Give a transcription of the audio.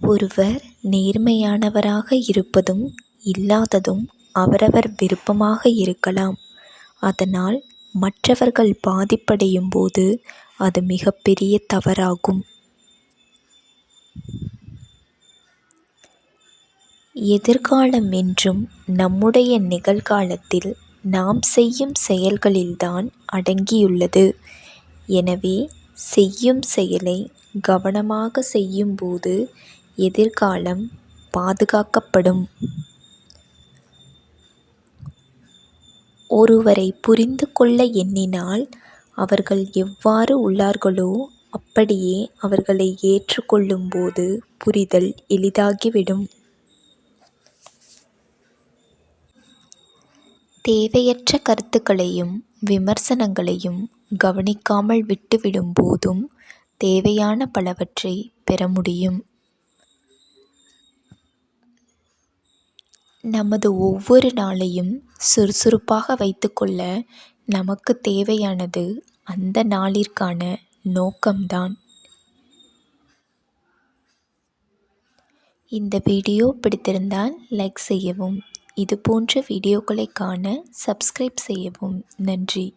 ஒருவர் நேர்மையானவராக இருப்பதும் இல்லாததும் அவரவர் விருப்பமாக இருக்கலாம். அதனால் மற்றவர்கள் பாதிப்படையும் போது அது மிகப்பெரிய தவறாகும். எதிர்காலம் என்றும் நம்முடைய நிகழ்காலத்தில் நாம் செய்யும் செயல்களில்தான் அடங்கியுள்ளது. எனவே செய்யும் செயலை கவனமாக செய்யும்போது எதிர்காலம் பாதுகாக்கப்படும். ஒருவரை புரிந்து கொள்ள எண்ணினால் அவர்கள் எவ்வாறு உள்ளார்களோ அப்படியே அவர்களை ஏற்றுக்கொள்ளும்போது புரிதல் எளிதாகிவிடும். தேவையற்ற கருத்துக்களையும் விமர்சனங்களையும் கவனிக்காமல் விட்டுவிடும் போதும் தேவையான பலவற்றை பெற முடியும். நமது ஒவ்வொரு நாளையும் சுறுசுறுப்பாக வைத்துக்கொள்ள நமக்கு தேவையானது அந்த நாளிற்கான நோக்கம்தான். இந்த வீடியோ பிடித்திருந்தால் லைக் செய்யவும். இது போன்ற வீடியோக்களை காண சப்ஸ்கிரைப் செய்யவும். நன்றி.